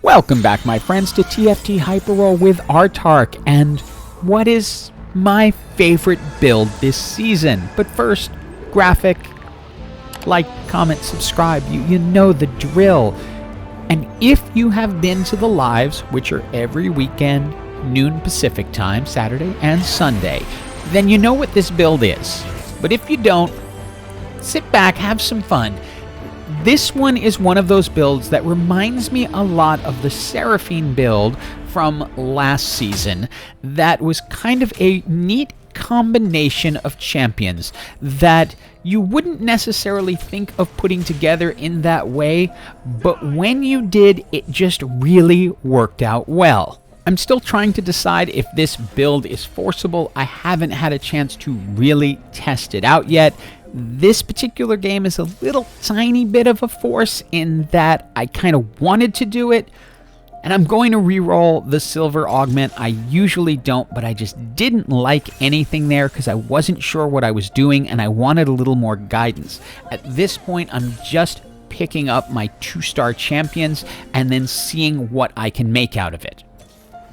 Welcome back, my friends, to TFT Hyper Roll with Artark, and what is my favorite build this season. But first, graphic, like, comment, subscribe, you know the drill. And if you have been to the lives, which are every weekend, noon Pacific time, Saturday and Sunday, then you know what this build is. But if you don't, sit back, have some fun. This one is one of those builds that reminds me a lot of the Seraphine build from last season that was kind of a neat combination of champions that you wouldn't necessarily think of putting together in that way, but when you did, it just really worked out well. I'm still trying to decide if this build is forceable. I haven't had a chance to really test it out yet. This particular game is a little tiny bit of a force in that I kind of wanted to do it, and I'm going to re-roll the silver augment. I usually don't, but I just didn't like anything there because I wasn't sure what I was doing and I wanted a little more guidance. At this point, I'm just picking up my 2-star champions and then seeing what I can make out of it.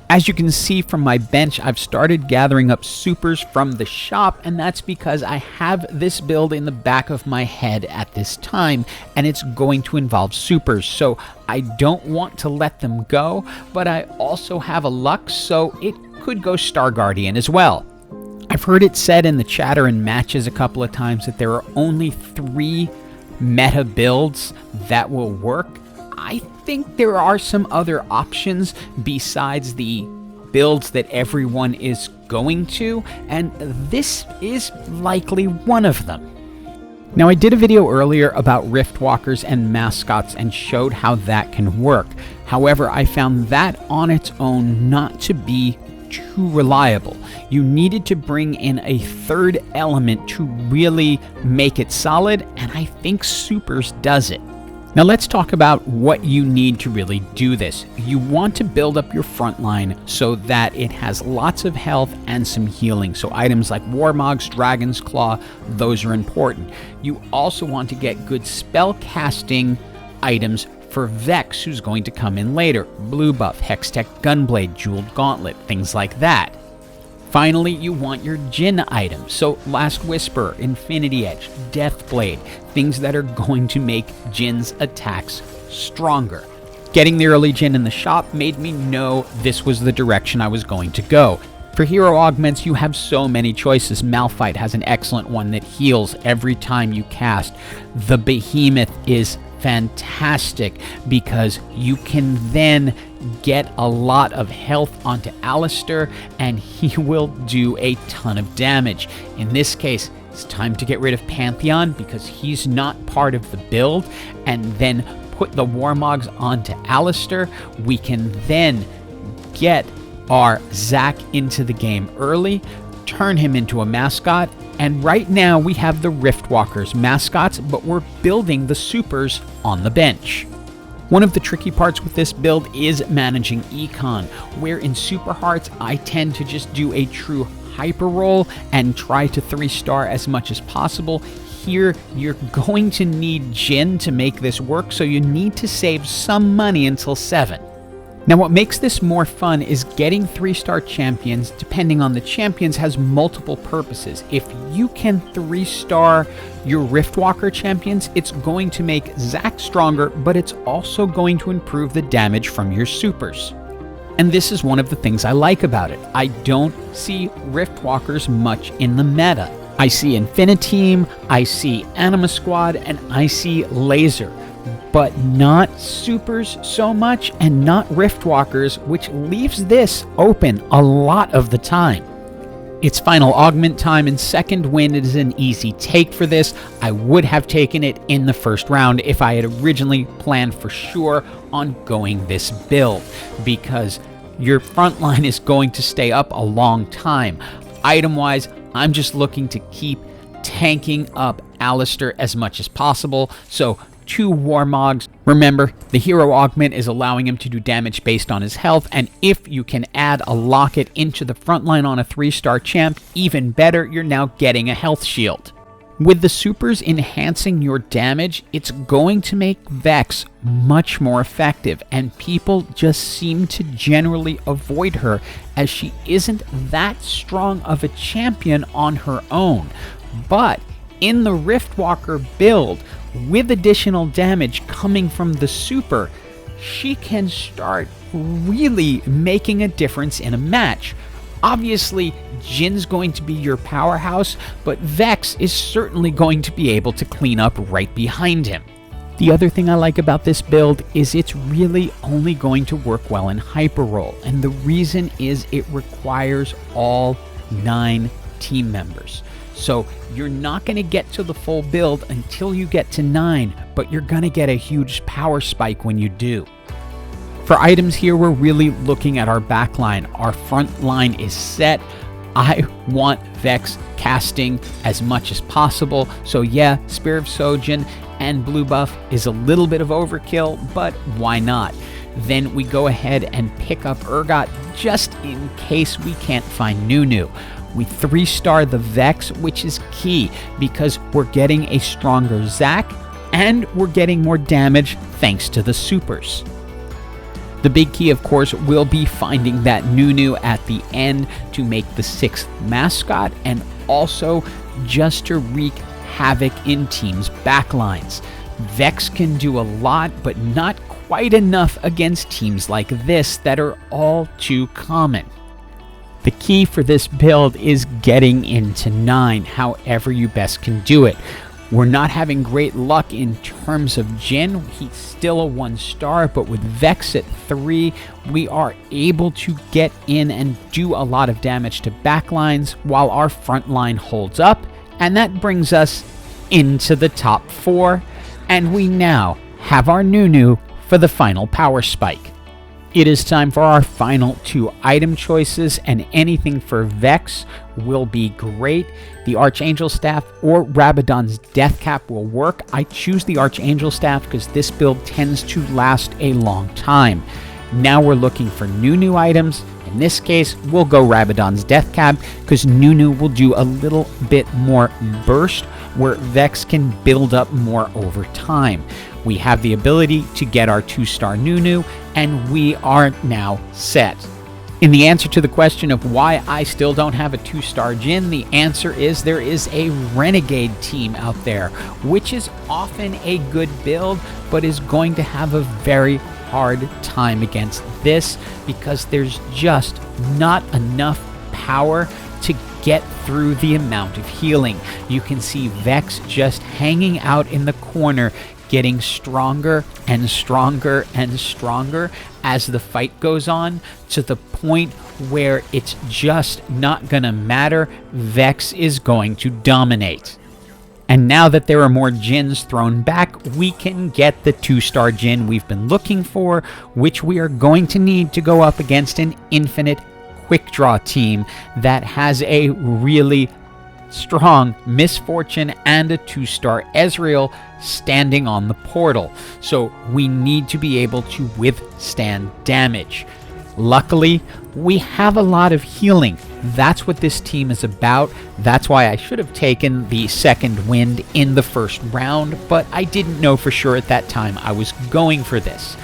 As you can see from my bench, I've started gathering up supers from the shop, and that's because I have this build in the back of my head at this time, and it's going to involve supers, so I don't want to let them go, but I also have a Lux, so it could go Star Guardian as well. I've heard it said in the chatter and matches a couple of times that there are only 3 meta builds that will work. I think there are some other options besides the builds that everyone is going to, and this is likely one of them. Now, I did a video earlier about Riftwalkers and Mascots and showed how that can work. However, I found that on its own not to be too reliable. You needed to bring in a third element to really make it solid, and I think Supers does it. Now let's talk about what you need to really do this. You want to build up your front line so that it has lots of health and some healing. So items like Warmog's, Dragon's Claw, those are important. You also want to get good spell casting items for Vex, who's going to come in later. Blue buff, Hextech Gunblade, Jeweled Gauntlet, things like that. Finally, you want your Jhin items, so Last Whisper, Infinity Edge, Deathblade, things that are going to make Jhin's attacks stronger. Getting the early Jhin in the shop made me know this was the direction I was going to go. For hero augments, you have so many choices. Malphite has an excellent one that heals every time you cast. The Behemoth is fantastic because you can then get a lot of health onto Alistar and he will do a ton of damage. In this case, it's time to get rid of Pantheon because he's not part of the build, and then put the Warmogs onto Alistar. We can then get our ZAC into the game early, turn him into a Mascot, and right now we have the Riftwalkers Mascots, but we're building the supers on the bench. One of the tricky parts with this build is managing Econ, where in Super Hearts I tend to just do a true hyper roll and try to 3-star as much as possible. Here you're going to need Jhin to make this work, so you need to save some money until 7. Now, what makes this more fun is getting 3-star champions, depending on the champions, has multiple purposes. If you can 3-star your Riftwalker champions, it's going to make ZAC stronger, but it's also going to improve the damage from your supers. And this is one of the things I like about it. I don't see Riftwalkers much in the meta. I see Infiniteam, I see Anima Squad, and I see Laser, but not supers so much, and not Riftwalkers, which leaves this open a lot of the time. It's final augment time, and second wind is an easy take for this. I would have taken it in the first round if I had originally planned for sure on going this build, because your front line is going to stay up a long time. Item-wise, I'm just looking to keep tanking up Alistar as much as possible, so 2 Warmogs. Remember, the hero augment is allowing him to do damage based on his health, and if you can add a locket into the front line on a 3-star champ, even better, you're now getting a health shield. With the supers enhancing your damage, it's going to make Vex much more effective, and people just seem to generally avoid her as she isn't that strong of a champion on her own. But in the Riftwalker build, with additional damage coming from the super, she can start really making a difference in a match. Obviously, Jhin's going to be your powerhouse, but Vex is certainly going to be able to clean up right behind him. The other thing I like about this build is it's really only going to work well in Hyper Roll, and the reason is it requires all 9 team members. So you're not going to get to the full build until you get to 9, but you're going to get a huge power spike when you do. For items here, we're really looking at our backline. Our front line is set. I want Vex casting as much as possible. So yeah, Spear of Sojin and blue buff is a little bit of overkill, but why not? Then we go ahead and pick up Urgot just in case we can't find Nunu. We 3-star the Vex, which is key because we're getting a stronger ZAC and we're getting more damage thanks to the supers. The big key, of course, will be finding that Nunu at the end to make the 6th Mascot and also just to wreak havoc in teams' backlines. Vex can do a lot, but not quite enough against teams like this that are all too common. The key for this build is getting into 9, however you best can do it. We're not having great luck in terms of Jhin. He's still a 1-star, but with Vex at 3, we are able to get in and do a lot of damage to backlines while our front line holds up, and that brings us into the top 4, and we now have our Nunu for the final power spike. It is time for our final 2 item choices, and anything for Vex will be great. The Archangel Staff or Rabadon's Death Cap will work. I choose the Archangel Staff because this build tends to last a long time. Now we're looking for Nunu items. In this case, we'll go Rabadon's Death Cap because Nunu will do a little bit more burst where Vex can build up more over time. We have the ability to get our 2-star Nunu, and we are now set. In the answer to the question of why I still don't have a 2-star Jhin, the answer is there is a Renegade team out there, which is often a good build, but is going to have a very hard time against this because there's just not enough power to get through the amount of healing. You can see Vex just hanging out in the corner, getting stronger and stronger and stronger as the fight goes on, to the point where it's just not gonna matter. Vex is going to dominate. And now that there are more Jhins thrown back, we can get the 2-star Jhin we've been looking for, which we are going to need to go up against an infinite quick draw team that has a really strong Misfortune and a 2-star Ezreal standing on the portal. So we need to be able to withstand damage. Luckily, we have a lot of healing. That's what this team is about. That's why I should have taken the second wind in the first round, but I didn't know for sure at that time I was going for this.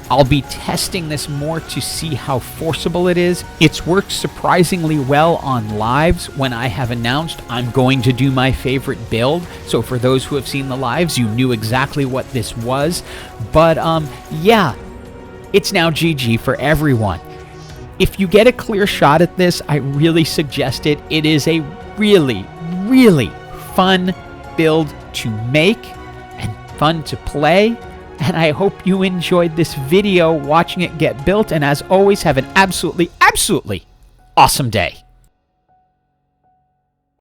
I'll be testing this more to see how forcible it is. It's worked surprisingly well on lives when I have announced I'm going to do my favorite build. So for those who have seen the lives, you knew exactly what this was. But yeah, it's now GG for everyone. If you get a clear shot at this, I really suggest it. It is a really, really fun build to make and fun to play. And I hope you enjoyed this video watching it get built. And as always, have an absolutely, absolutely awesome day.